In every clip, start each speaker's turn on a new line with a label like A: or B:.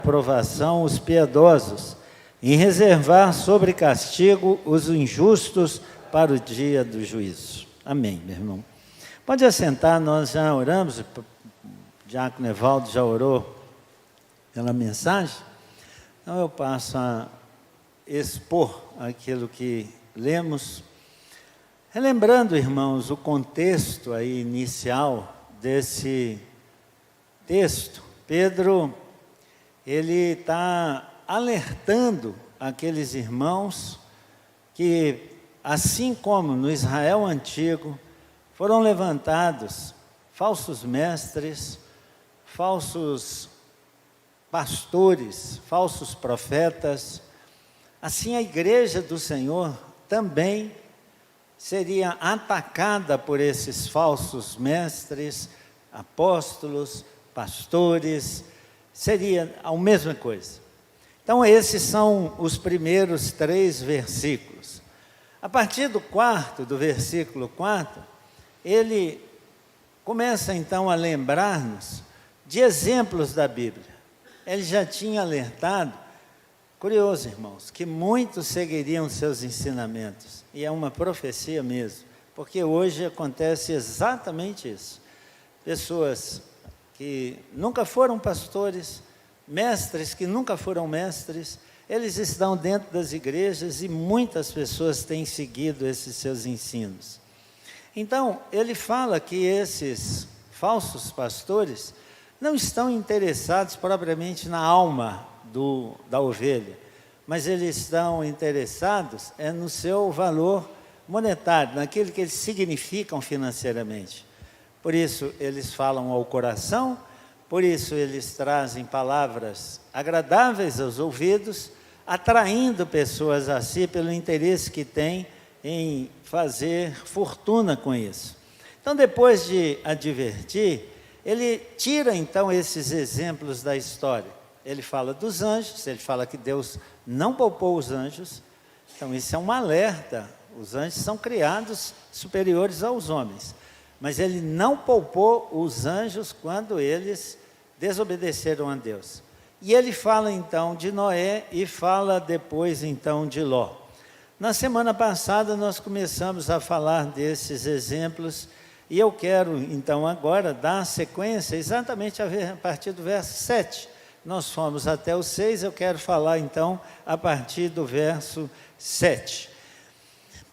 A: aprovação os piedosos, em reservar sobre castigo os injustos para o dia do juízo. Amém, meu irmão. Pode assentar, nós já oramos, o diácono Evaldo já orou pela mensagem, então eu passo a expor aquilo que lemos, relembrando, irmãos, o contexto aí inicial desse texto. Pedro, ele está alertando aqueles irmãos que, assim como no Israel antigo, foram levantados falsos mestres, falsos pastores, falsos profetas, assim a igreja do Senhor também seria atacada por esses falsos mestres, apóstolos, pastores, seria a mesma coisa. Então esses são os primeiros 3 versículos. A partir do versículo 4, ele começa então a lembrar-nos de exemplos da Bíblia. Ele já tinha alertado, curioso, irmãos, que muitos seguiriam seus ensinamentos, e é uma profecia mesmo, porque hoje acontece exatamente isso. Pessoas que nunca foram pastores, mestres que nunca foram mestres, eles estão dentro das igrejas e muitas pessoas têm seguido esses seus ensinos. Então, ele fala que esses falsos pastores não estão interessados propriamente na alma da ovelha, mas eles estão interessados no seu valor monetário, naquilo que eles significam financeiramente. Por isso, eles falam ao coração, por isso eles trazem palavras agradáveis aos ouvidos, atraindo pessoas a si pelo interesse que têm em fazer fortuna com isso. Então, depois de advertir, ele tira então esses exemplos da história. Ele fala dos anjos, ele fala que Deus não poupou os anjos, então isso é um alerta. Os anjos são criados superiores aos homens, mas ele não poupou os anjos quando eles desobedeceram a Deus. E ele fala então de Noé e fala depois então de Ló. Na semana passada nós começamos a falar desses exemplos e eu quero então agora dar sequência exatamente a partir do verso 7. Nós fomos até o 6, eu quero falar então a partir do verso 7.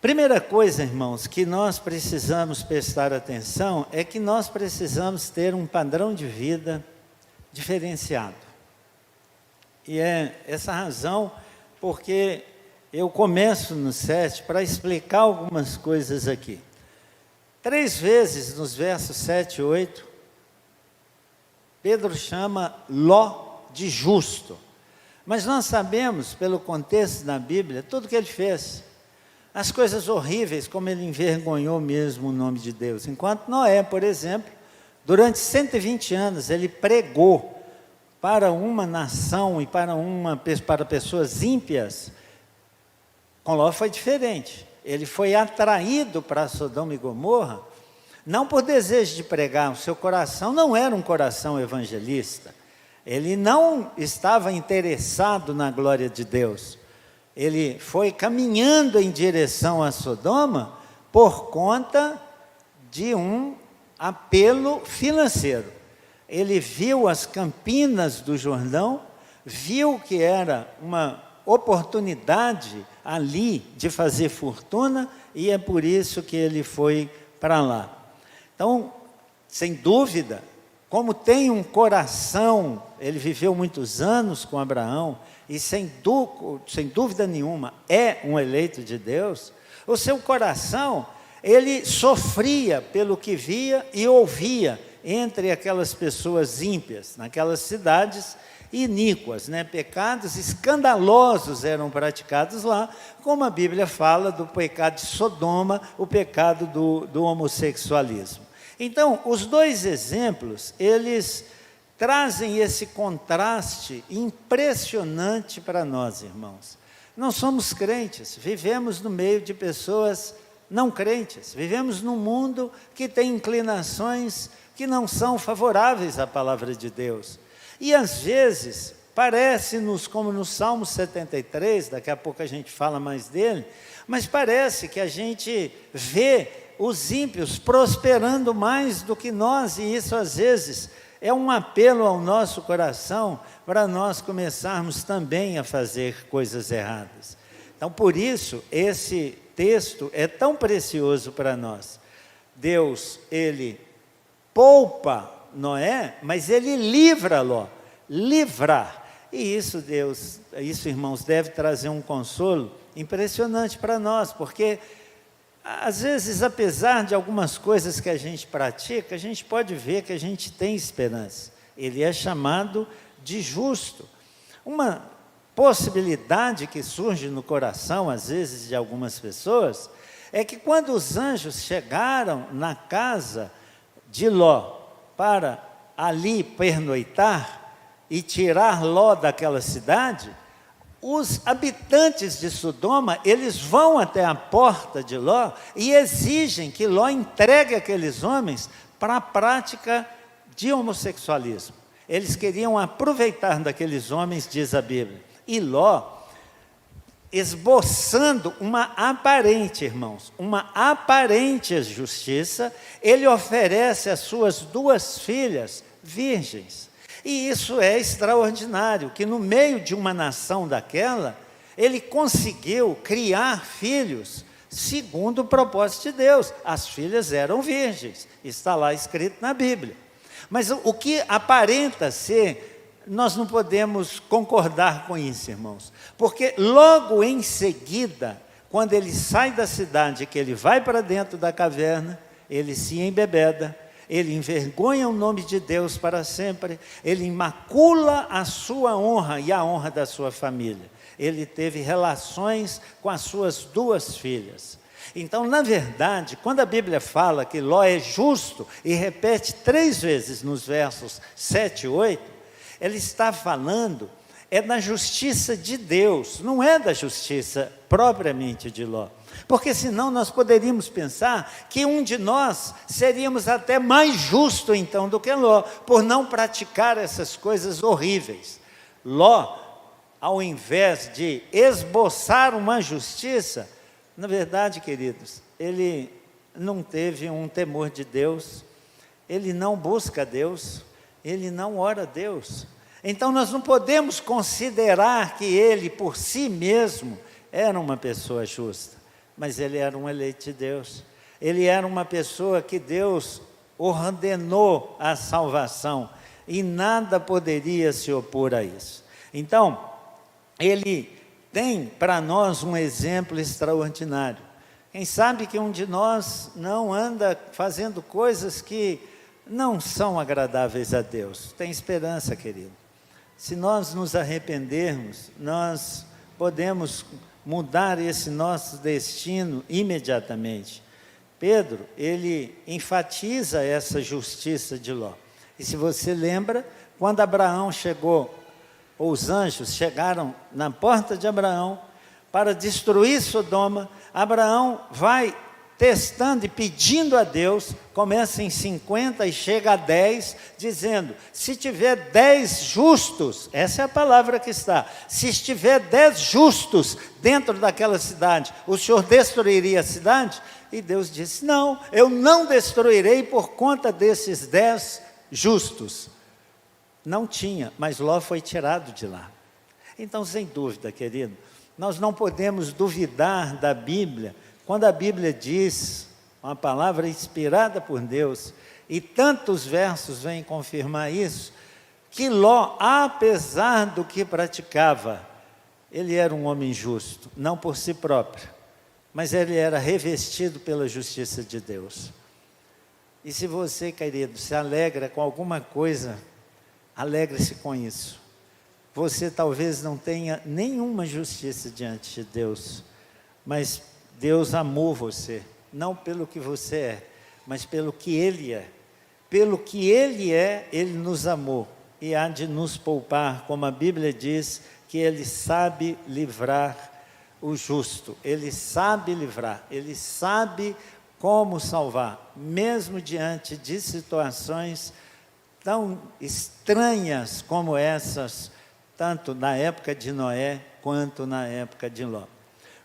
A: Primeira coisa, irmãos, que nós precisamos prestar atenção é que nós precisamos ter um padrão de vida diferenciado. E é essa razão porque eu começo no 7 para explicar algumas coisas aqui. 3 vezes nos versos 7 e 8, Pedro chama Ló de justo. Mas nós sabemos, pelo contexto da Bíblia, tudo que ele fez. As coisas horríveis, como ele envergonhou mesmo o nome de Deus. Enquanto Noé, por exemplo, durante 120 anos, ele pregou para uma nação e para pessoas ímpias. Com Ló foi diferente. Ele foi atraído para Sodoma e Gomorra, não por desejo de pregar, o seu coração não era um coração evangelista. Ele não estava interessado na glória de Deus. Ele foi caminhando em direção a Sodoma por conta de um apelo financeiro. Ele viu as campinas do Jordão, viu que era uma oportunidade ali de fazer fortuna e é por isso que ele foi para lá. Então, sem dúvida, como tem um coração, ele viveu muitos anos com Abraão e sem dúvida nenhuma é um eleito de Deus, o seu coração, ele sofria pelo que via e ouvia entre aquelas pessoas ímpias, naquelas cidades iníquas, pecados escandalosos eram praticados lá, como a Bíblia fala do pecado de Sodoma, o pecado do homossexualismo. Então, os 2 exemplos, eles trazem esse contraste impressionante para nós, irmãos. Não somos crentes, vivemos no meio de pessoas não crentes, vivemos num mundo que tem inclinações que não são favoráveis à palavra de Deus. E às vezes, parece-nos como no Salmo 73, daqui a pouco a gente fala mais dele, mas parece que a gente vê os ímpios prosperando mais do que nós, e isso às vezes é um apelo ao nosso coração para nós começarmos também a fazer coisas erradas. Então, por isso, esse texto é tão precioso para nós. Deus, Ele poupa Noé, mas Ele livra Ló, livrar. E isso, irmãos, deve trazer um consolo impressionante para nós, porque às vezes, apesar de algumas coisas que a gente pratica, a gente pode ver que a gente tem esperança. Ele é chamado de justo. Uma possibilidade que surge no coração, às vezes, de algumas pessoas, é que quando os anjos chegaram na casa de Ló para ali pernoitar e tirar Ló daquela cidade, os habitantes de Sodoma, eles vão até a porta de Ló e exigem que Ló entregue aqueles homens para a prática de homossexualismo. Eles queriam aproveitar daqueles homens, diz a Bíblia. E Ló, esboçando uma aparente, irmãos, uma aparente justiça, ele oferece as suas 2 filhas virgens. E isso é extraordinário, que no meio de uma nação daquela, ele conseguiu criar filhos segundo o propósito de Deus. As filhas eram virgens, está lá escrito na Bíblia. Mas o que aparenta ser, nós não podemos concordar com isso, irmãos. Porque logo em seguida, quando ele sai da cidade, que ele vai para dentro da caverna, ele se embebeda, ele envergonha o nome de Deus para sempre, ele imacula a sua honra e a honra da sua família. Ele teve relações com as suas 2 filhas. Então, na verdade, quando a Bíblia fala que Ló é justo, e repete 3 vezes nos versos 7 e 8, ele está falando da justiça de Deus, não é da justiça propriamente de Ló. Porque senão nós poderíamos pensar que um de nós seríamos até mais justo então do que Ló, por não praticar essas coisas horríveis. Ló, ao invés de esboçar uma justiça, na verdade, queridos, ele não teve um temor de Deus, ele não busca Deus, ele não ora a Deus. Então nós não podemos considerar que ele por si mesmo era uma pessoa justa. Mas ele era um eleito de Deus, ele era uma pessoa que Deus ordenou a salvação, e nada poderia se opor a isso. Então, ele tem para nós um exemplo extraordinário. Quem sabe que um de nós não anda fazendo coisas que não são agradáveis a Deus. Tem esperança, querido. Se nós nos arrependermos, nós podemos mudar esse nosso destino imediatamente. Pedro, ele enfatiza essa justiça de Ló. E se você lembra, quando Abraão chegou, ou os anjos chegaram na porta de Abraão para destruir Sodoma, Abraão vai testando e pedindo a Deus, começa em 50 e chega a 10, dizendo, se tiver 10 justos, essa é a palavra que está, se estiver 10 justos dentro daquela cidade, o Senhor destruiria a cidade? E Deus disse, não, eu não destruirei por conta desses 10 justos. Não tinha, mas Ló foi tirado de lá. Então, sem dúvida, querido, nós não podemos duvidar da Bíblia, quando a Bíblia diz, uma palavra inspirada por Deus, e tantos versos vêm confirmar isso, que Ló, apesar do que praticava, ele era um homem justo, não por si próprio, mas ele era revestido pela justiça de Deus. E se você, querido, se alegra com alguma coisa, alegre-se com isso. Você talvez não tenha nenhuma justiça diante de Deus, mas Deus amou você, não pelo que você é, mas pelo que Ele é. Pelo que Ele é, Ele nos amou e há de nos poupar, como a Bíblia diz, que Ele sabe livrar o justo. Ele sabe livrar, Ele sabe como salvar, mesmo diante de situações tão estranhas como essas tanto na época de Noé quanto na época de Ló.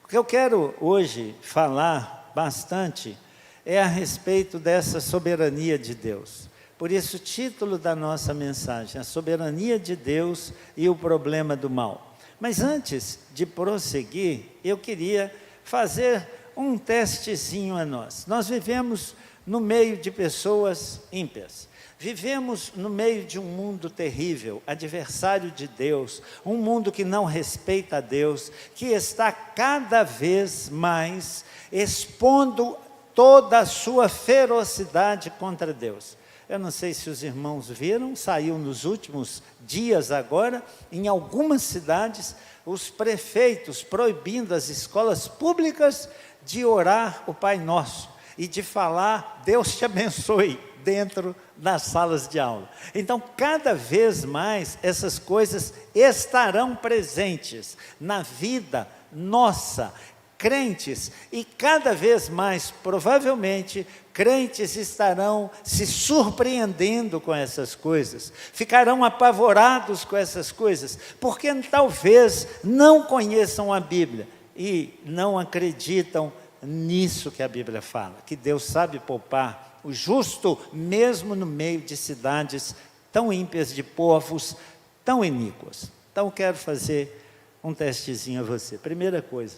A: O que eu quero hoje falar bastante é a respeito dessa soberania de Deus. Por isso o título da nossa mensagem, a soberania de Deus e o problema do mal. Mas antes de prosseguir, eu queria fazer um testezinho a nós. Nós vivemos no meio de pessoas ímpias. Vivemos no meio de um mundo terrível, adversário de Deus, um mundo que não respeita a Deus, que está cada vez mais expondo toda a sua ferocidade contra Deus. Eu não sei se os irmãos viram, saiu nos últimos dias agora, em algumas cidades, os prefeitos proibindo as escolas públicas de orar o Pai Nosso e de falar Deus te abençoe dentro das salas de aula. Então, cada vez mais essas coisas estarão presentes na vida nossa, crentes, e cada vez mais, provavelmente, crentes estarão se surpreendendo com essas coisas, ficarão apavorados com essas coisas, porque talvez não conheçam a Bíblia e não acreditam nisso que a Bíblia fala, que Deus sabe poupar o justo, mesmo no meio de cidades tão ímpias, de povos tão iníquos. Então, quero fazer um testezinho a você. Primeira coisa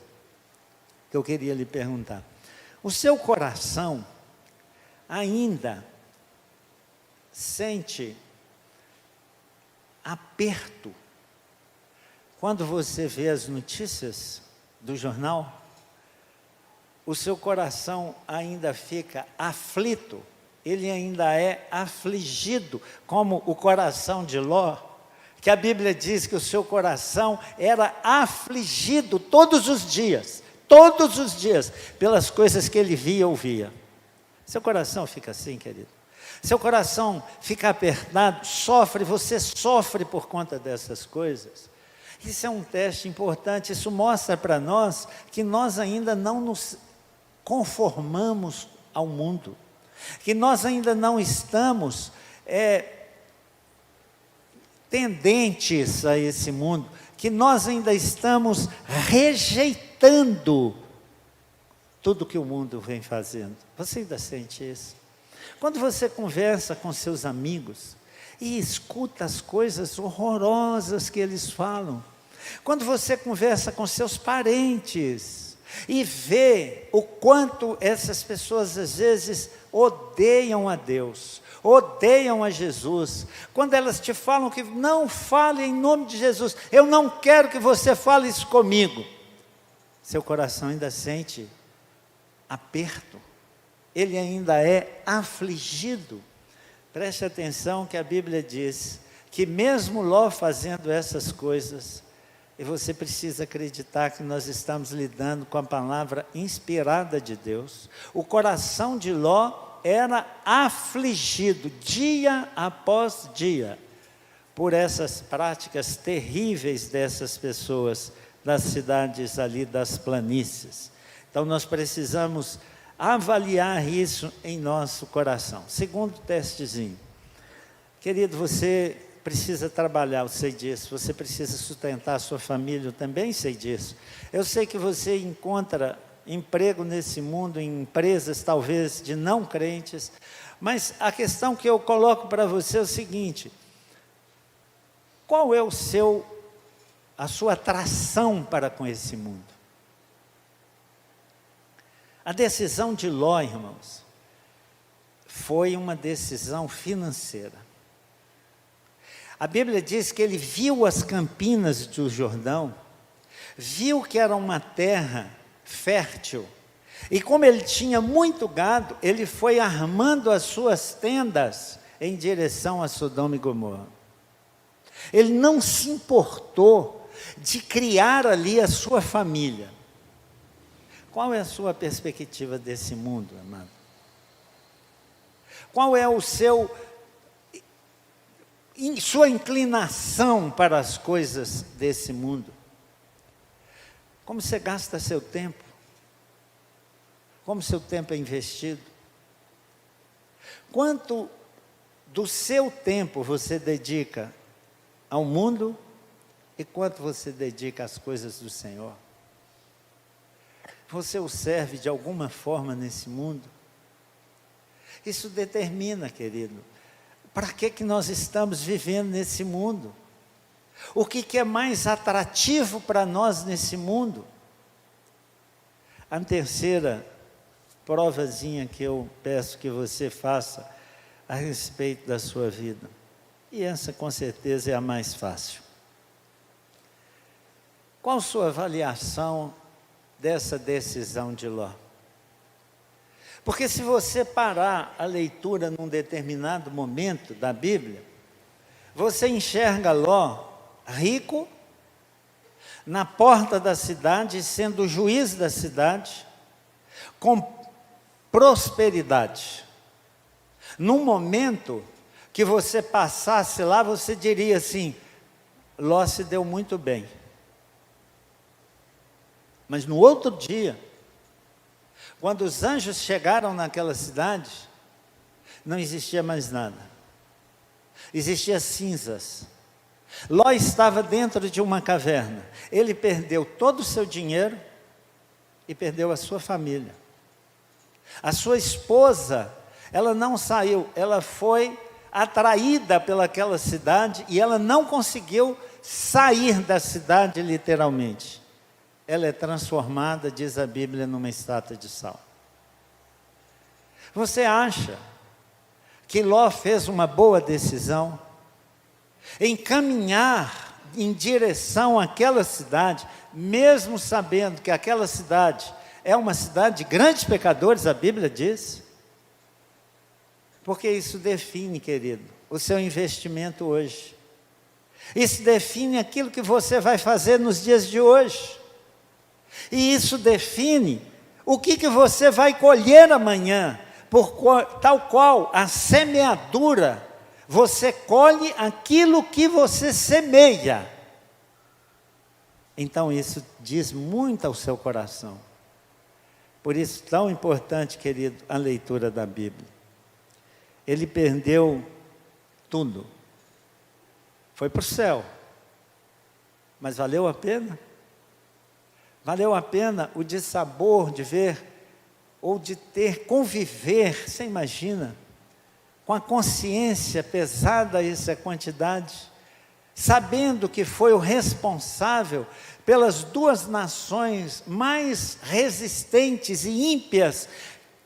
A: que eu queria lhe perguntar: o seu coração ainda sente aperto quando você vê as notícias do jornal? O seu coração ainda fica aflito, ele ainda é afligido, como o coração de Ló, que a Bíblia diz que o seu coração era afligido todos os dias, pelas coisas que ele via ou ouvia. Seu coração fica assim, querido? Seu coração fica apertado, você sofre por conta dessas coisas? Isso é um teste importante, isso mostra para nós que nós ainda não nos conformamos ao mundo, que nós ainda não estamos tendentes a esse mundo, que nós ainda estamos rejeitando tudo que o mundo vem fazendo. Você ainda sente isso? Quando você conversa com seus amigos e escuta as coisas horrorosas que eles falam, quando você conversa com seus parentes e vê o quanto essas pessoas às vezes odeiam a Deus, odeiam a Jesus, quando elas te falam que não fale em nome de Jesus, eu não quero que você fale isso comigo, seu coração ainda sente aperto, ele ainda é afligido. Preste atenção que a Bíblia diz que mesmo Ló fazendo essas coisas, e você precisa acreditar que nós estamos lidando com a palavra inspirada de Deus, o coração de Ló era afligido dia após dia por essas práticas terríveis dessas pessoas das cidades ali das planícies. Então nós precisamos avaliar isso em nosso coração. Segundo testezinho, querido, você precisa trabalhar, eu sei disso, você precisa sustentar a sua família, eu também sei disso. Eu sei que você encontra emprego nesse mundo, em empresas talvez de não crentes, mas a questão que eu coloco para você é o seguinte: qual é a sua atração para com esse mundo? A decisão de Ló, irmãos, foi uma decisão financeira. A Bíblia diz que ele viu as campinas do Jordão, viu que era uma terra fértil, e como ele tinha muito gado, ele foi armando as suas tendas em direção a Sodoma e Gomorra. Ele não se importou de criar ali a sua família. Qual é a sua perspectiva desse mundo, amado? Qual é sua inclinação para as coisas desse mundo? Como você gasta seu tempo? Como seu tempo é investido? Quanto do seu tempo você dedica ao mundo E quanto você dedica às coisas do Senhor? Você o serve de alguma forma nesse mundo? Isso determina, querido, para que nós estamos vivendo nesse mundo? O que é mais atrativo para nós nesse mundo? A terceira provazinha que eu peço que você faça a respeito da sua vida, e essa com certeza é a mais fácil. Qual a sua avaliação dessa decisão de Ló? Porque se você parar a leitura num determinado momento da Bíblia, você enxerga Ló rico, na porta da cidade, sendo o juiz da cidade, com prosperidade. Num momento que você passasse lá, você diria assim: Ló se deu muito bem. Mas no outro dia, quando os anjos chegaram naquela cidade, não existia mais nada. Existia cinzas. Ló estava dentro de uma caverna. Ele perdeu todo o seu dinheiro e perdeu a sua família. A sua esposa, ela não saiu, ela foi atraída pelaquela cidade e ela não conseguiu sair da cidade literalmente. Ela é transformada, diz a Bíblia, numa estátua de sal. Você acha que Ló fez uma boa decisão em caminhar em direção àquela cidade, mesmo sabendo que aquela cidade é uma cidade de grandes pecadores, a Bíblia diz? Porque isso define, querido, o seu investimento hoje. Isso define aquilo que você vai fazer nos dias de hoje. E isso define o que você vai colher amanhã, tal qual a semeadura, você colhe aquilo que você semeia. Então isso diz muito ao seu coração. Por isso tão importante, querido, a leitura da Bíblia. Ele perdeu tudo, foi para o céu, mas valeu a pena? Valeu a pena o dissabor de ver, ou de conviver, você imagina, com a consciência pesada essa quantidade, sabendo que foi o responsável pelas duas nações mais resistentes e ímpias,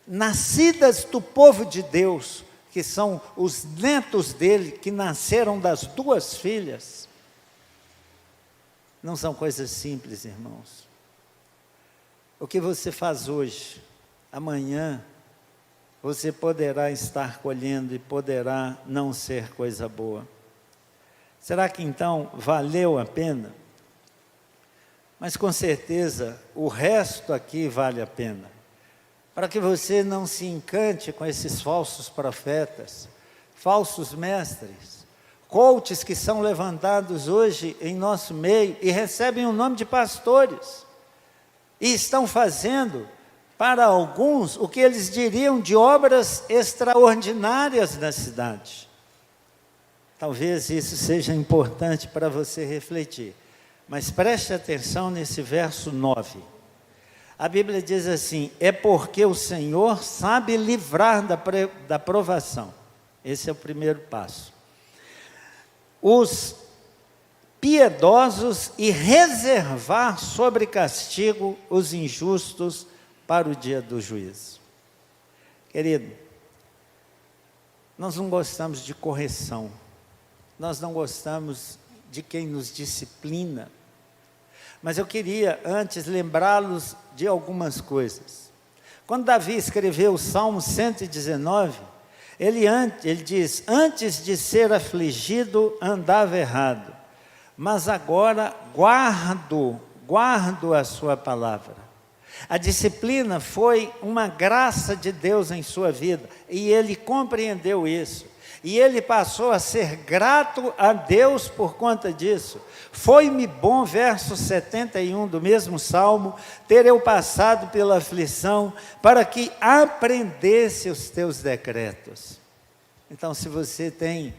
A: nascidas do povo de Deus, que são os netos dele, que nasceram das duas filhas. Não são coisas simples, irmãos. O que você faz hoje, amanhã, você poderá estar colhendo e poderá não ser coisa boa. Será que então valeu a pena? Mas com certeza o resto aqui vale a pena. Para que você não se encante com esses falsos profetas, falsos mestres, coaches que são levantados hoje em nosso meio e recebem o nome de pastores. E estão fazendo, para alguns, o que eles diriam de obras extraordinárias na cidade. Talvez isso seja importante para você refletir. Mas preste atenção nesse verso 9. A Bíblia diz assim: é porque o Senhor sabe livrar da provação. Esse é o primeiro passo. Os piedosos e reservar sobre castigo os injustos para o dia do juízo. Querido, nós não gostamos de correção, nós não gostamos de quem nos disciplina, mas eu queria antes lembrá-los de algumas coisas. Quando Davi escreveu o Salmo 119, ele diz: antes de ser afligido andava errado, mas agora guardo a sua palavra. A disciplina foi uma graça de Deus em sua vida, e ele compreendeu isso, e ele passou a ser grato a Deus por conta disso. Foi-me bom, verso 71 do mesmo Salmo, ter eu passado pela aflição, para que aprendesse os teus decretos. Então, se você tem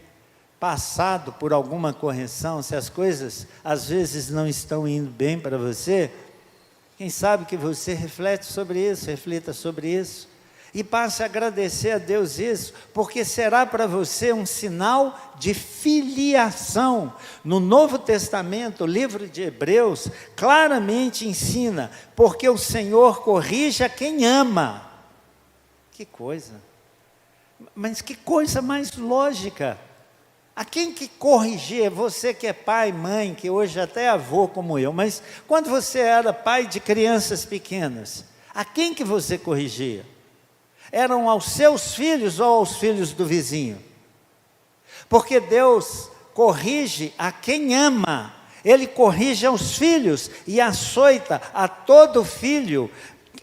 A: passado por alguma correção, se as coisas às vezes não estão indo bem para você, quem sabe que você reflita sobre isso, e passe a agradecer a Deus isso, porque será para você um sinal de filiação. No Novo Testamento, o livro de Hebreus, claramente ensina, porque o Senhor corrige a quem ama. Que coisa! Mas que coisa mais lógica! A quem que corrigir? Você que é pai, mãe, que hoje até é avô como eu, mas quando você era pai de crianças pequenas, a quem que você corrigia? Eram aos seus filhos ou aos filhos do vizinho? Porque Deus corrige a quem ama, Ele corrige aos filhos e açoita a todo filho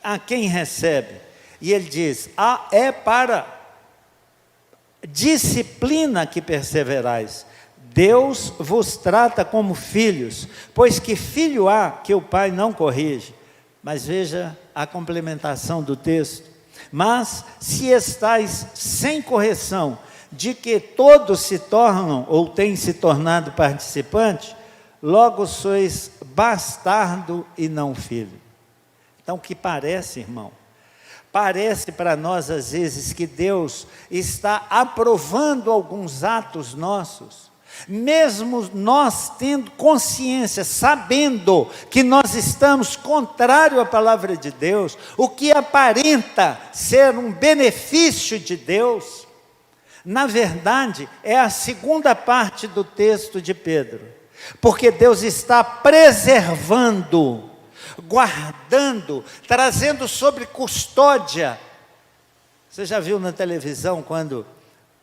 A: a quem recebe. E Ele diz, é para disciplina que perseverais. Deus vos trata como filhos, pois que filho há que o pai não corrige? Mas veja a complementação do texto. Mas se estáis sem correção, de que todos se tornam ou têm se tornado participantes, logo sois bastardo e não filho. Então o que parece, irmão? Parece para nós às vezes que Deus está aprovando alguns atos nossos, mesmo nós tendo consciência, sabendo que nós estamos contrário à palavra de Deus, o que aparenta ser um benefício de Deus, na verdade é a segunda parte do texto de Pedro, porque Deus está preservando, guardando, trazendo sobre custódia. Você já viu na televisão quando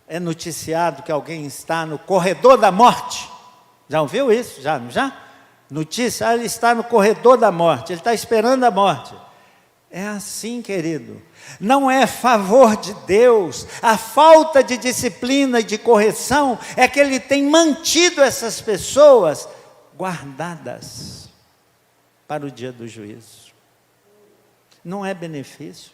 A: é noticiado que alguém está no corredor da morte? Já ouviu isso? Já? Notícia, ele está no corredor da morte, ele está esperando a morte. É assim, querido. Não é favor de Deus, a falta de disciplina e de correção é que Ele tem mantido essas pessoas guardadas para o dia do juízo. Não é benefício.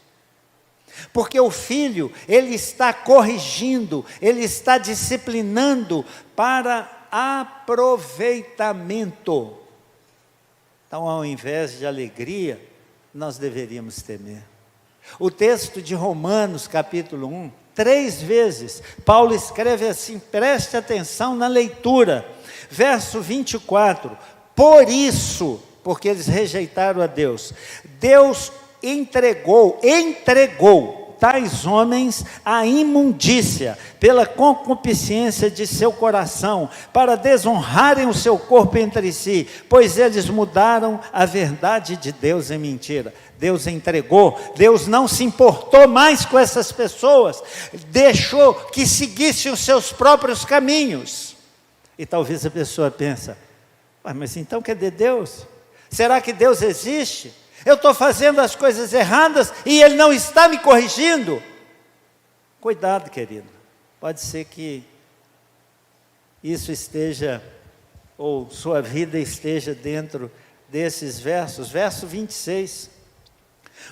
A: Porque o filho, ele está corrigindo, ele está disciplinando para aproveitamento. Então, ao invés de alegria, nós deveríamos temer. O texto de Romanos, capítulo 1, 3 vezes, Paulo escreve assim, preste atenção na leitura. Verso 24, por isso, porque eles rejeitaram a Deus, Deus entregou tais homens à imundícia, pela concupiscência de seu coração, para desonrarem o seu corpo entre si, pois eles mudaram a verdade de Deus em mentira. Deus entregou, Deus não se importou mais com essas pessoas, deixou que seguissem os seus próprios caminhos. E talvez a pessoa pense, mas então cadê Deus? Será que Deus existe? Eu estou fazendo as coisas erradas e Ele não está me corrigindo? Cuidado, querido. Pode ser que isso esteja, ou sua vida esteja dentro desses versos. Verso 26.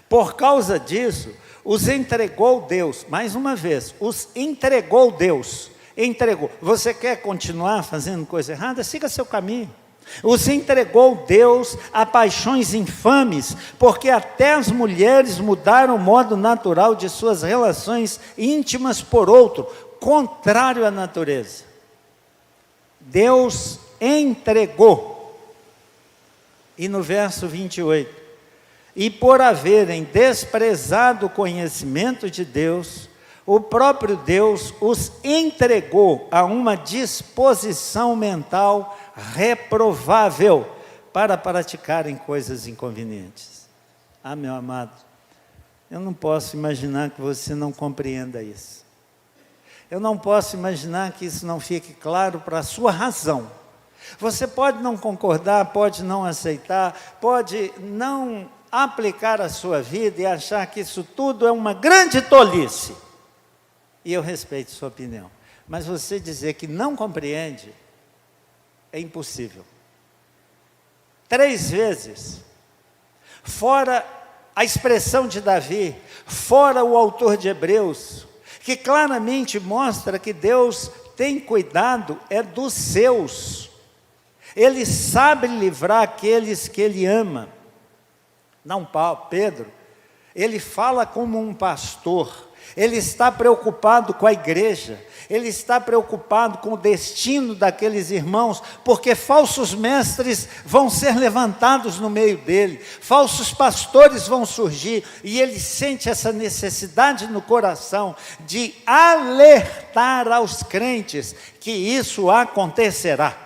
A: Por causa disso, os entregou Deus. Mais uma vez, os entregou Deus. Entregou. Você quer continuar fazendo coisa errada? Siga seu caminho. Os entregou Deus a paixões infames, porque até as mulheres mudaram o modo natural de suas relações íntimas por outro, contrário à natureza. Deus entregou. E no verso 28, e por haverem desprezado o conhecimento de Deus, o próprio Deus os entregou a uma disposição mental reprovável para praticarem coisas inconvenientes. Ah, meu amado, eu não posso imaginar que você não compreenda isso. Eu não posso imaginar que isso não fique claro para a sua razão. Você pode não concordar, pode não aceitar, pode não aplicar a sua vida e achar que isso tudo é uma grande tolice. E eu respeito sua opinião. Mas você dizer que não compreende, é impossível. 3 vezes, fora a expressão de Davi, fora o autor de Hebreus, que claramente mostra que Deus tem cuidado é dos seus. Ele sabe livrar aqueles que Ele ama. Não, Pedro, ele fala como um pastor. Ele está preocupado com a igreja. Ele está preocupado com o destino daqueles irmãos, porque falsos mestres vão ser levantados no meio dele, falsos pastores vão surgir, e ele sente essa necessidade no coração de alertar aos crentes que isso acontecerá.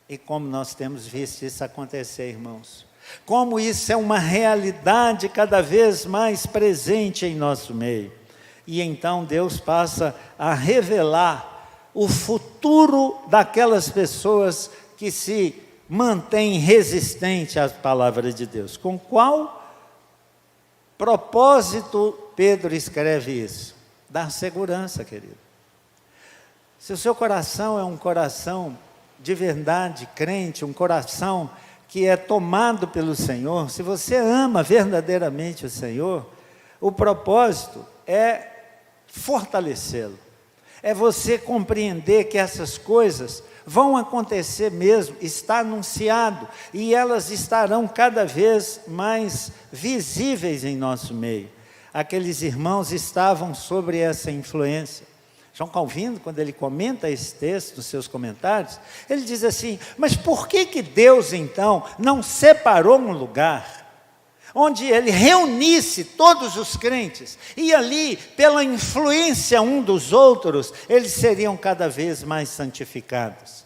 A: E como nós temos visto isso acontecer, irmãos, como isso é uma realidade cada vez mais presente em nosso meio. E então Deus passa a revelar o futuro daquelas pessoas que se mantêm resistentes às palavras de Deus. Com qual propósito Pedro escreve isso? Dar segurança, querido. Se o seu coração é um coração de verdade, crente, um coração que é tomado pelo Senhor, se você ama verdadeiramente o Senhor, o propósito é fortalecê-lo, é você compreender que essas coisas vão acontecer mesmo, está anunciado, e elas estarão cada vez mais visíveis em nosso meio. Aqueles irmãos estavam sobre essa influência. João Calvino, quando ele comenta esse texto nos seus comentários, ele diz assim: mas por que Deus então não separou um lugar onde Ele reunisse todos os crentes, e ali, pela influência um dos outros, eles seriam cada vez mais santificados?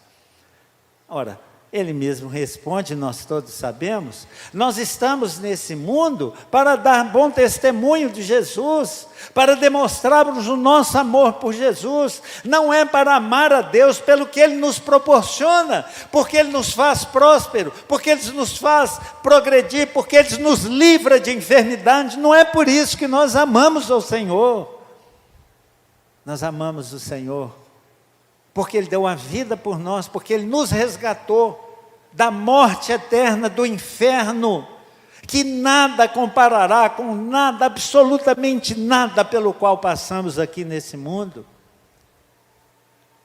A: Ora, Ele mesmo responde, nós todos sabemos, nós estamos nesse mundo para dar bom testemunho de Jesus, para demonstrarmos o nosso amor por Jesus, não é para amar a Deus pelo que Ele nos proporciona, porque Ele nos faz próspero, porque Ele nos faz progredir, porque Ele nos livra de enfermidade. Não é por isso que nós amamos o Senhor. Nós amamos o Senhor porque Ele deu a vida por nós, porque Ele nos resgatou da morte eterna, do inferno, que nada comparará com nada, absolutamente nada pelo qual passamos aqui nesse mundo.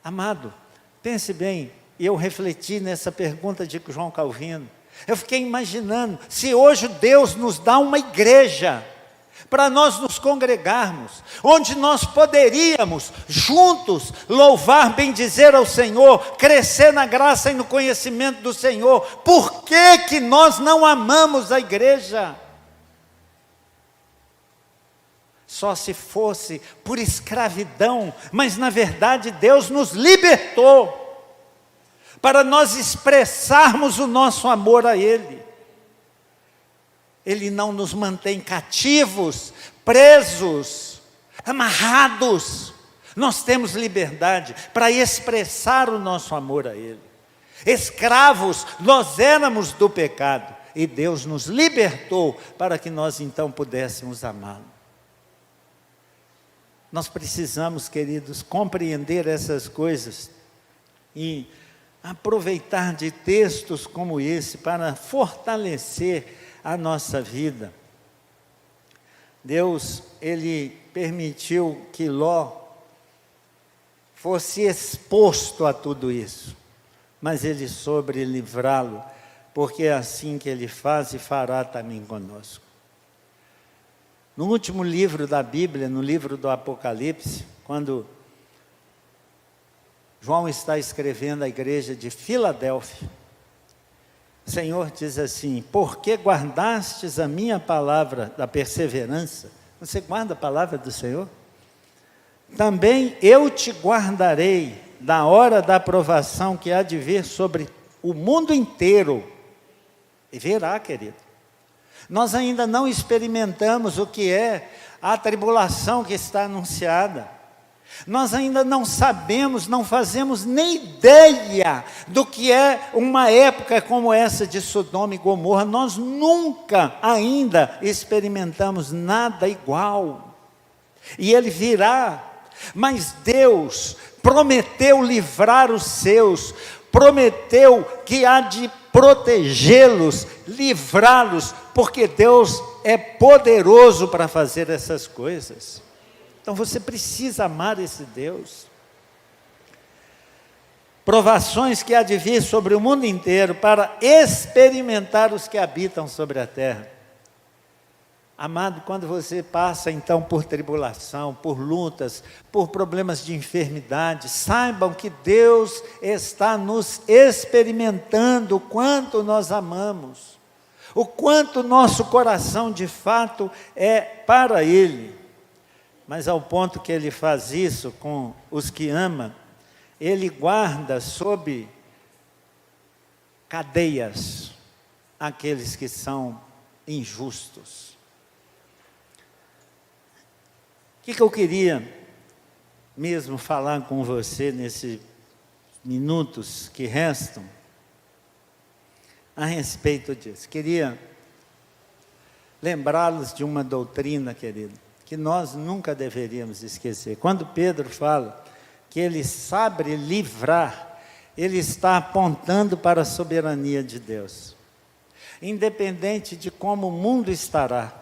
A: Amado, pense bem, e eu refleti nessa pergunta de João Calvino, eu fiquei imaginando, se hoje Deus nos dá uma igreja, para nós nos congregarmos, onde nós poderíamos juntos louvar, bendizer ao Senhor, crescer na graça e no conhecimento do Senhor, por que nós não amamos a igreja? Só se fosse por escravidão, mas na verdade Deus nos libertou, para nós expressarmos o nosso amor a Ele. Ele não nos mantém cativos, presos, amarrados. Nós temos liberdade para expressar o nosso amor a Ele. Escravos, nós éramos do pecado, e Deus nos libertou para que nós então pudéssemos amá-lo. Nós precisamos, queridos, compreender essas coisas e aproveitar de textos como esse para fortalecer a nossa vida. Deus, Ele permitiu que Ló fosse exposto a tudo isso, mas Ele soube livrá-lo, porque é assim que Ele faz e fará também conosco. No último livro da Bíblia, no livro do Apocalipse, quando João está escrevendo à igreja de Filadélfia, o Senhor diz assim: por que guardastes a minha palavra da perseverança? Você guarda a palavra do Senhor? Também eu te guardarei da hora da provação que há de vir sobre o mundo inteiro. E verá, querido, nós ainda não experimentamos o que é a tribulação que está anunciada. Nós ainda não sabemos, não fazemos nem ideia do que é uma época como essa de Sodoma e Gomorra. Nós nunca ainda experimentamos nada igual. E Ele virá, mas Deus prometeu livrar os seus, prometeu que há de protegê-los, livrá-los, porque Deus é poderoso para fazer essas coisas. Então você precisa amar esse Deus. provações que há de vir sobre o mundo inteiro para experimentar os que habitam sobre a terra. Amado, quando você passa então por tribulação, por lutas, por problemas de enfermidade, saibam que Deus está nos experimentando o quanto nós amamos, o quanto nosso coração de fato é para Ele. Mas ao ponto que Ele faz isso com os que ama, Ele guarda sob cadeias aqueles que são injustos. O que eu queria mesmo falar com você nesses minutos que restam a respeito disso? Queria lembrá-los de uma doutrina, querido, que nós nunca deveríamos esquecer. Quando Pedro fala que Ele sabe livrar, Ele está apontando para a soberania de Deus. Independente de como o mundo estará,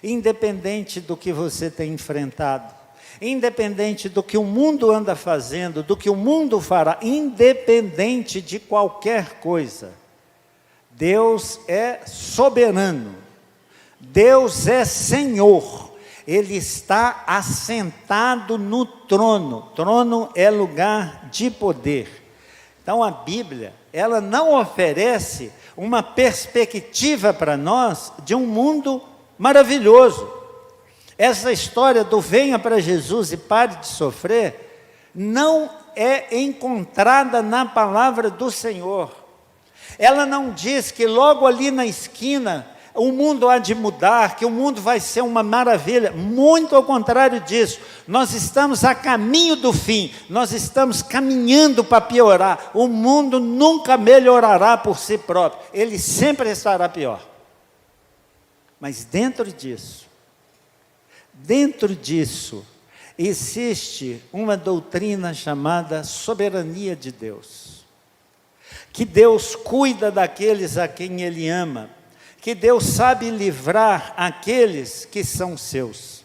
A: independente do que você tem enfrentado, independente do que o mundo anda fazendo, do que o mundo fará, independente de qualquer coisa, Deus é soberano, Deus é Senhor. Ele está assentado no trono. Trono é lugar de poder. Então a Bíblia, ela não oferece uma perspectiva para nós de um mundo maravilhoso. Essa história do venha para Jesus e pare de sofrer, não é encontrada na palavra do Senhor. Ela não diz que logo ali na esquina o mundo há de mudar, que o mundo vai ser uma maravilha. Muito ao contrário disso, nós estamos a caminho do fim, nós estamos caminhando para piorar. O mundo nunca melhorará por si próprio, ele sempre estará pior. Mas dentro disso, existe uma doutrina chamada soberania de Deus. Que Deus cuida daqueles a quem Ele ama, que Deus sabe livrar aqueles que são seus.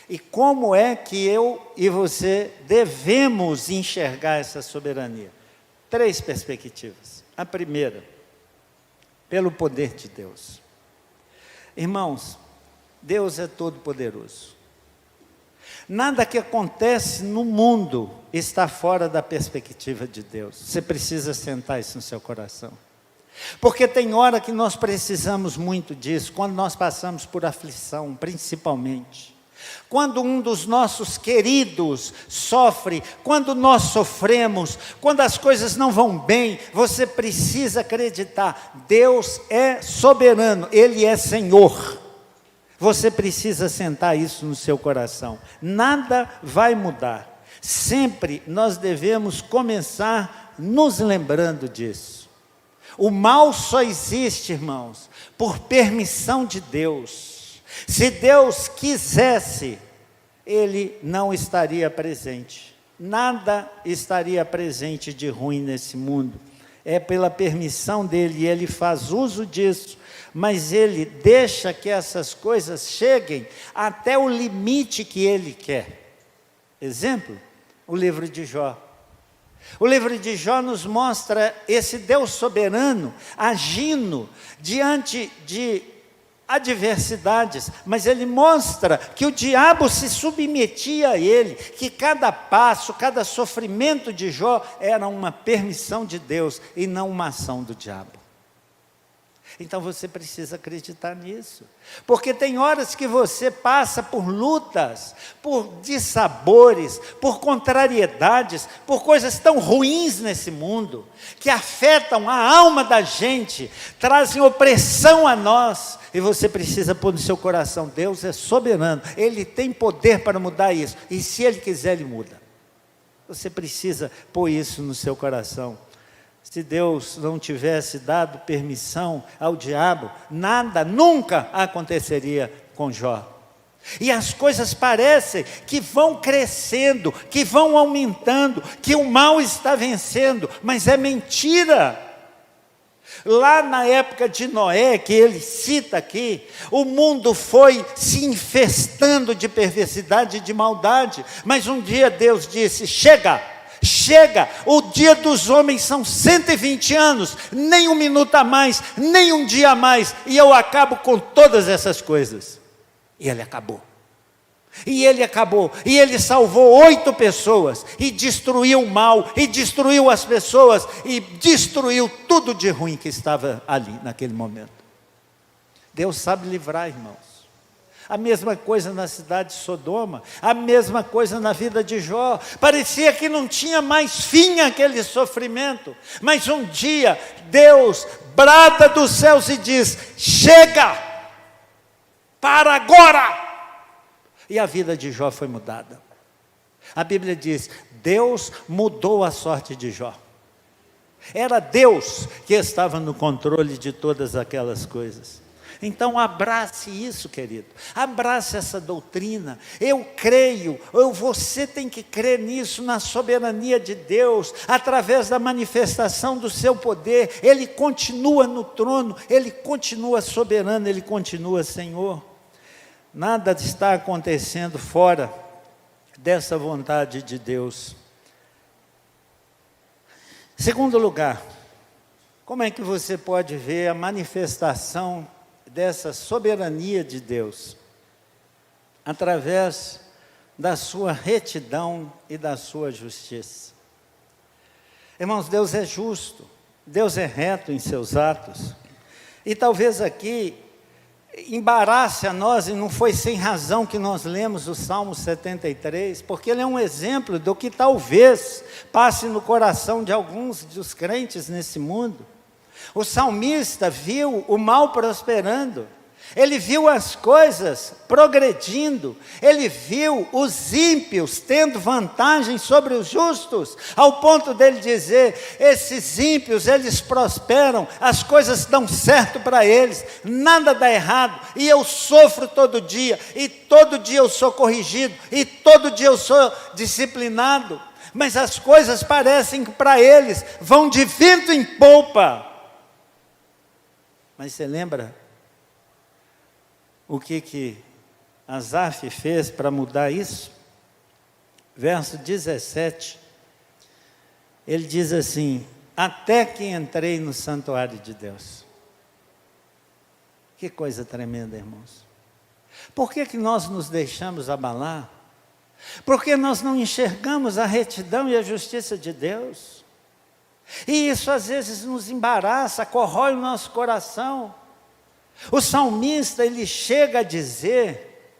A: E como é que eu e você devemos enxergar essa soberania? 3 perspectivas. A primeira, pelo poder de Deus. Irmãos, Deus é todo poderoso. Nada que acontece no mundo está fora da perspectiva de Deus. Você precisa sentar isso no seu coração. Porque tem hora que nós precisamos muito disso, quando nós passamos por aflição, principalmente. Quando um dos nossos queridos sofre, quando nós sofremos, quando as coisas não vão bem, você precisa acreditar, Deus é soberano, Ele é Senhor. Você precisa sentar isso no seu coração. Nada vai mudar. Sempre nós devemos começar nos lembrando disso. O mal só existe, irmãos, por permissão de Deus. Se Deus quisesse, Ele não estaria presente. Nada estaria presente de ruim nesse mundo. É pela permissão dEle, e Ele faz uso disso. Mas Ele deixa que essas coisas cheguem até o limite que Ele quer. Exemplo, o livro de Jó. O livro de Jó nos mostra esse Deus soberano agindo diante de adversidades, mas ele mostra que o diabo se submetia a ele, que cada passo, cada sofrimento de Jó era uma permissão de Deus e não uma ação do diabo. Então você precisa acreditar nisso, porque tem horas que você passa por lutas, por dissabores, por contrariedades, por coisas tão ruins nesse mundo, que afetam a alma da gente, trazem opressão a nós, e você precisa pôr no seu coração, Deus é soberano, Ele tem poder para mudar isso, e se Ele quiser, Ele muda. Você precisa pôr isso no seu coração. Se Deus não tivesse dado permissão ao diabo, nada, nunca aconteceria com Jó. E as coisas parecem que vão crescendo, que vão aumentando, que o mal está vencendo, mas é mentira. Lá na época de Noé, que ele cita aqui, o mundo foi se infestando de perversidade e de maldade, mas um dia Deus disse, chega chega, o dia dos homens são 120 anos, nem um minuto a mais, nem um dia a mais, e eu acabo com todas essas coisas. E ele acabou. E ele acabou, e ele salvou 8 pessoas, e destruiu o mal, e destruiu as pessoas, e destruiu tudo de ruim que estava ali, naquele momento. Deus sabe livrar, irmãos. A mesma coisa na cidade de Sodoma, a mesma coisa na vida de Jó. Parecia que não tinha mais fim aquele sofrimento, mas um dia Deus brada dos céus e diz: chega, para agora. E a vida de Jó foi mudada. A Bíblia diz: Deus mudou a sorte de Jó. Era Deus que estava no controle de todas aquelas coisas. Então abrace isso, querido, abrace essa doutrina. Eu creio, você tem que crer nisso, na soberania de Deus, através da manifestação do seu poder. Ele continua no trono, Ele continua soberano, Ele continua Senhor. Nada está acontecendo fora dessa vontade de Deus. Segundo lugar, como é que você pode ver a manifestação dessa soberania de Deus? Através da sua retidão e da sua justiça. Irmãos, Deus é justo, Deus é reto em seus atos. E talvez aqui embarace a nós, e não foi sem razão que nós lemos o Salmo 73, porque ele é um exemplo do que talvez passe no coração de alguns dos crentes nesse mundo. O salmista viu o mal prosperando, ele viu as coisas progredindo, ele viu os ímpios tendo vantagem sobre os justos, ao ponto dele dizer: esses ímpios, eles prosperam, as coisas dão certo para eles, nada dá errado, e eu sofro todo dia, e todo dia eu sou corrigido, e todo dia eu sou disciplinado, mas as coisas parecem que para eles vão de vento em popa. Mas você lembra o que Asaf fez para mudar isso? Verso 17, ele diz assim: até que entrei no santuário de Deus. Que coisa tremenda, irmãos. Por que nós nos deixamos abalar? Porque nós não enxergamos a retidão e a justiça de Deus. E isso às vezes nos embaraça, corrói o nosso coração. O salmista, ele chega a dizer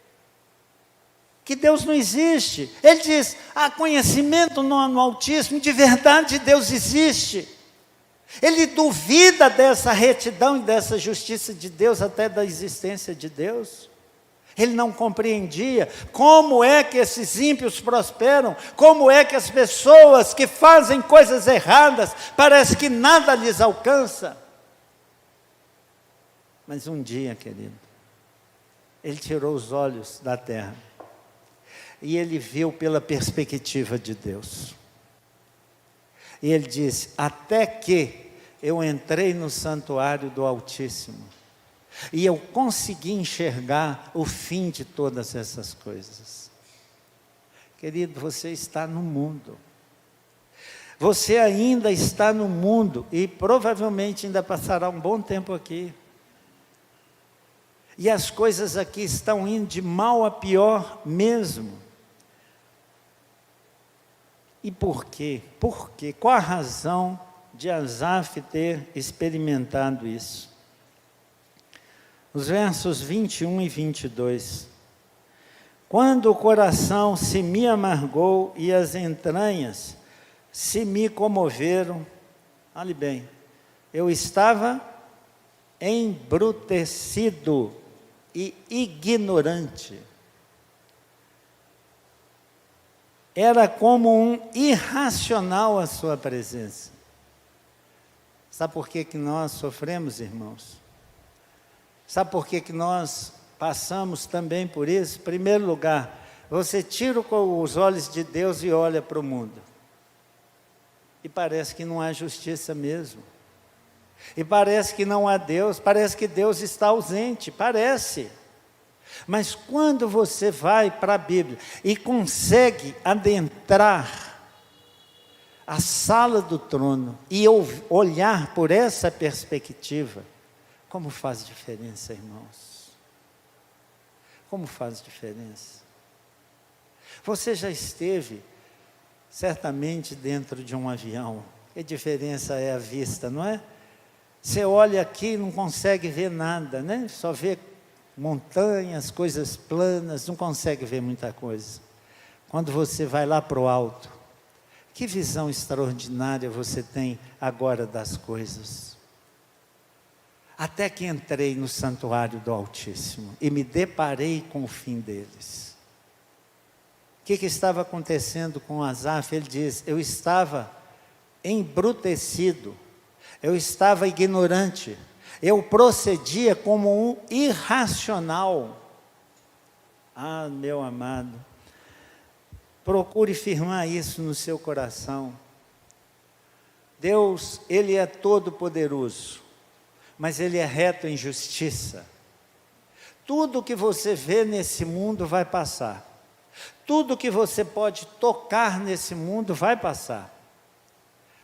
A: que Deus não existe. Ele diz: há conhecimento no Altíssimo, de verdade Deus existe. Ele duvida dessa retidão e dessa justiça de Deus, até da existência de Deus. Ele não compreendia como é que esses ímpios prosperam, como é que as pessoas que fazem coisas erradas, parece que nada lhes alcança. Mas um dia, querido, ele tirou os olhos da terra e ele viu pela perspectiva de Deus. E ele disse: até que eu entrei no santuário do Altíssimo e eu consegui enxergar o fim de todas essas coisas. Querido, você está no mundo. Você ainda está no mundo e provavelmente ainda passará um bom tempo aqui. E as coisas aqui estão indo de mal a pior mesmo. E por quê? Por quê? Qual a razão de Asaf ter experimentado isso? Os versos 21 e 22. Quando o coração se me amargou e as entranhas se me comoveram, olhe bem, eu estava embrutecido e ignorante. Era como um irracional a sua presença. Sabe por que nós sofremos, irmãos? Sabe por que nós passamos também por isso? Em primeiro lugar, você tira os olhos de Deus e olha para o mundo. E parece que não há justiça mesmo. E parece que não há Deus, parece que Deus está ausente, parece. Mas quando você vai para a Bíblia e consegue adentrar a sala do trono e olhar por essa perspectiva, como faz diferença, irmãos? Como faz diferença? Você já esteve, certamente, dentro de um avião. Que diferença é a vista, não é? Você olha aqui e não consegue ver nada, né? Só vê montanhas, coisas planas, não consegue ver muita coisa. Quando você vai lá para o alto, que visão extraordinária você tem agora das coisas. Até que entrei no santuário do Altíssimo e me deparei com o fim deles. O que estava acontecendo com Asaf? Ele diz: eu estava embrutecido, eu estava ignorante, eu procedia como um irracional. Ah, meu amado, procure firmar isso no seu coração. Deus, Ele é todo poderoso, mas Ele é reto em justiça. Tudo que você vê nesse mundo vai passar. Tudo que você pode tocar nesse mundo vai passar.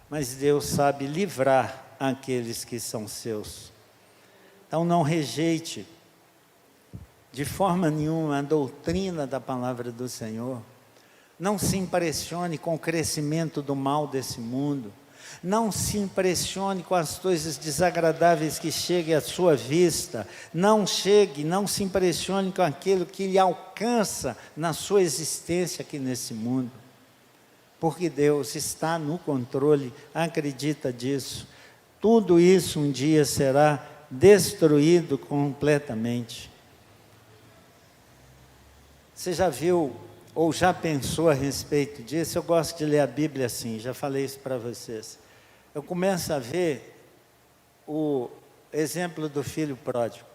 A: Mas Deus sabe livrar aqueles que são seus. Então não rejeite de forma nenhuma a doutrina da palavra do Senhor. Não se impressione com o crescimento do mal desse mundo. Não se impressione com as coisas desagradáveis que cheguem à sua vista. Não se impressione com aquilo que lhe alcança na sua existência aqui nesse mundo. Porque Deus está no controle, acredita disso. Tudo isso um dia será destruído completamente. Você já viu ou já pensou a respeito disso? Eu gosto de ler a Bíblia assim, já falei isso para vocês. Eu começo a ver o exemplo do filho pródigo.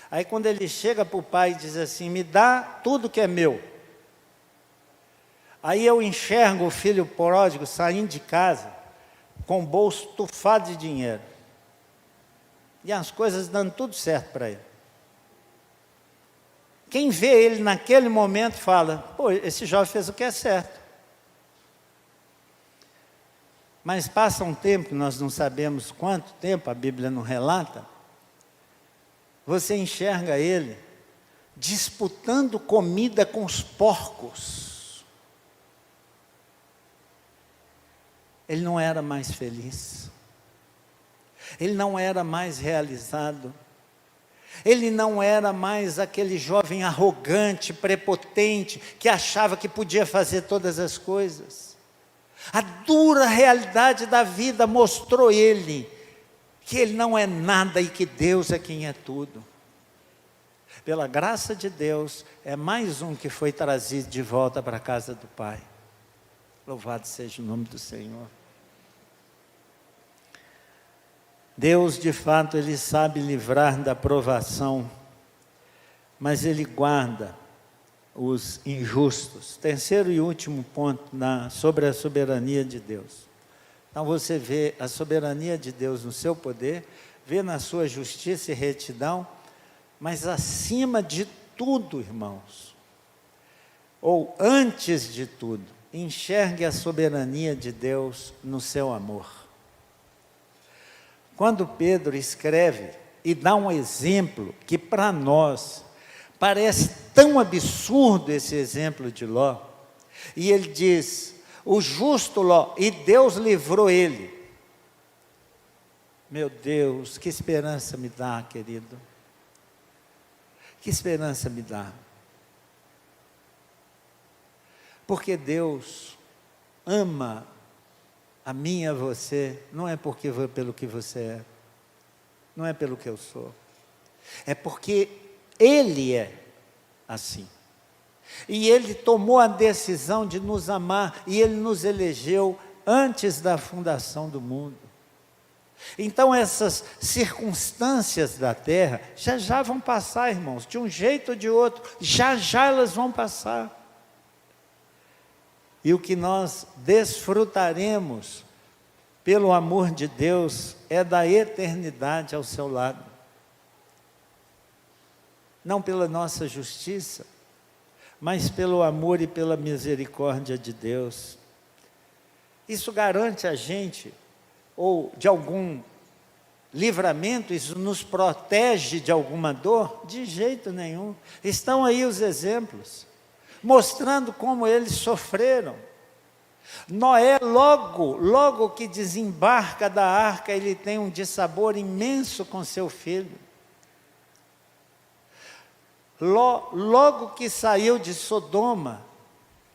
A: Aí quando ele chega para o pai e diz assim: me dá tudo que é meu. Aí eu enxergo o filho pródigo saindo de casa com o bolso tufado de dinheiro. E as coisas dando tudo certo para ele. Quem vê ele naquele momento fala: pô, esse jovem fez o que é certo. Mas passa um tempo, nós não sabemos quanto tempo, a Bíblia não relata. Você enxerga ele disputando comida com os porcos. Ele não era mais feliz. Ele não era mais realizado. Ele não era mais aquele jovem arrogante, prepotente, que achava que podia fazer todas as coisas. A dura realidade da vida mostrou ele que ele não é nada e que Deus é quem é tudo. Pela graça de Deus, é mais um que foi trazido de volta para a casa do Pai. Louvado seja o nome do Senhor. Deus, de fato, Ele sabe livrar da provação, mas Ele guarda os injustos. Terceiro e último ponto sobre a soberania de Deus. Então você vê a soberania de Deus no seu poder, vê na sua justiça e retidão, mas acima de tudo, irmãos, ou antes de tudo, enxergue a soberania de Deus no seu amor. Quando Pedro escreve e dá um exemplo que para nós parece tão absurdo, esse exemplo de Ló, e ele diz: o justo Ló, e Deus livrou ele. Meu Deus, que esperança me dá, querido. Que esperança me dá. Porque Deus ama a mim e a você, não é pelo que você é, não é pelo que eu sou, é porque Ele é assim. E Ele tomou a decisão de nos amar, e Ele nos elegeu antes da fundação do mundo. Então essas circunstâncias da terra, já vão passar, irmãos, de um jeito ou de outro, já elas vão passar. E o que nós desfrutaremos pelo amor de Deus é da eternidade ao seu lado. Não pela nossa justiça, mas pelo amor e pela misericórdia de Deus. Isso garante a gente, ou de algum livramento, isso nos protege de alguma dor? De jeito nenhum. Estão aí os exemplos, mostrando como eles sofreram. Noé, logo que desembarca da arca, ele tem um dissabor imenso com seu filho. Logo que saiu de Sodoma,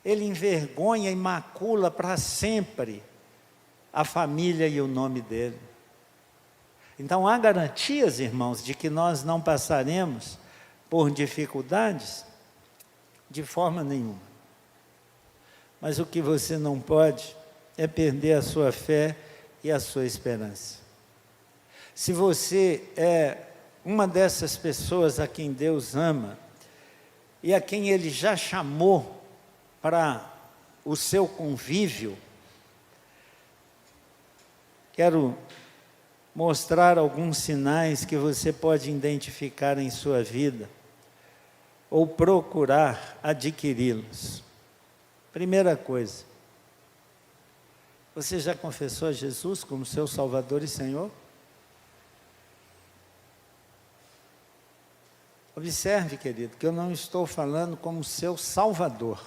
A: ele envergonha e macula para sempre a família e o nome dele. Então há garantias, irmãos, de que nós não passaremos por dificuldades? De forma nenhuma. Mas o que você não pode é perder a sua fé e a sua esperança. Se você é uma dessas pessoas a quem Deus ama e a quem Ele já chamou para o seu convívio, quero mostrar alguns sinais que você pode identificar em sua vida ou procurar adquiri-los. Primeira coisa, você já confessou a Jesus como seu Salvador e Senhor? Observe, querido, que eu não estou falando como seu Salvador.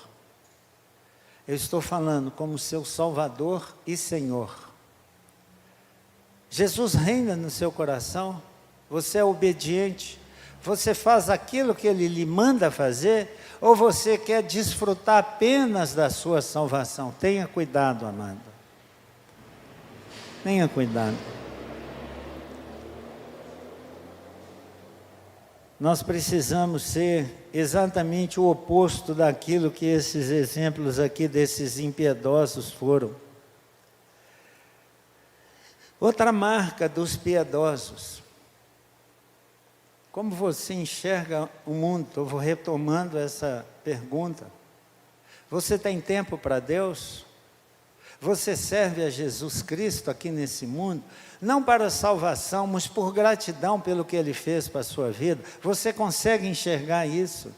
A: Eu estou falando como seu Salvador e Senhor. Jesus reina no seu coração, você é obediente, você faz aquilo que Ele lhe manda fazer, ou você quer desfrutar apenas da sua salvação? Tenha cuidado, amado. Tenha cuidado. Nós precisamos ser exatamente o oposto daquilo que esses exemplos aqui desses impiedosos foram. Outra marca dos piedosos. Como você enxerga o mundo? Eu vou retomando essa pergunta. Você tem tempo para Deus? Você serve a Jesus Cristo aqui nesse mundo? Não para salvação, mas por gratidão pelo que Ele fez para a sua vida. Você consegue enxergar isso?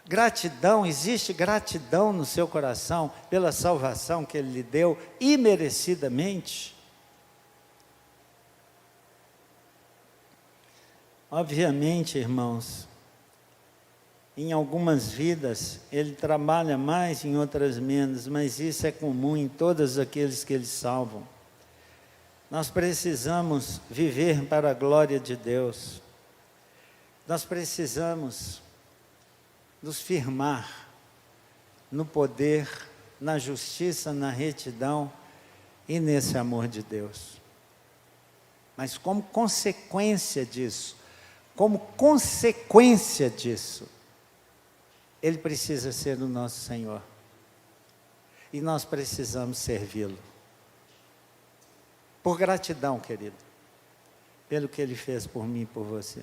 A: Gratidão, existe gratidão no seu coração pela salvação que Ele lhe deu imerecidamente? Obviamente, irmãos, em algumas vidas Ele trabalha mais, em outras menos, mas isso é comum em todos aqueles que Ele salvam. Nós precisamos viver para a glória de Deus. Nós precisamos nos firmar no poder, na justiça, na retidão e nesse amor de Deus. Mas como consequência disso, Ele precisa ser o nosso Senhor. E nós precisamos servi-lo. Por gratidão, querido, pelo que Ele fez por mim e por você.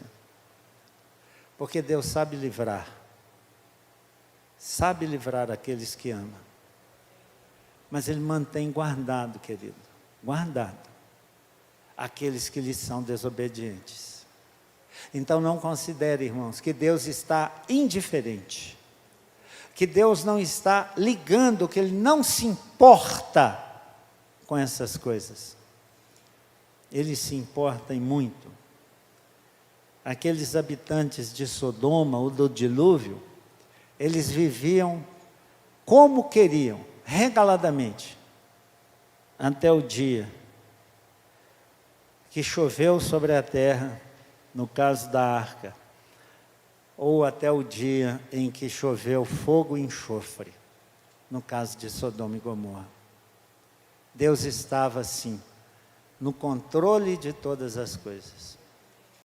A: Porque Deus sabe livrar aqueles que ama. Mas Ele mantém guardado, querido, aqueles que lhe são desobedientes. Então não considere, irmãos, que Deus está indiferente, que Deus não está ligando, que Ele não se importa com essas coisas. Ele se importa em muito. Aqueles habitantes de Sodoma ou do dilúvio, eles viviam como queriam, regaladamente, até o dia que choveu sobre a terra, no caso da arca, ou até o dia em que choveu fogo e enxofre, no caso de Sodoma e Gomorra. Deus estava assim, no controle de todas as coisas.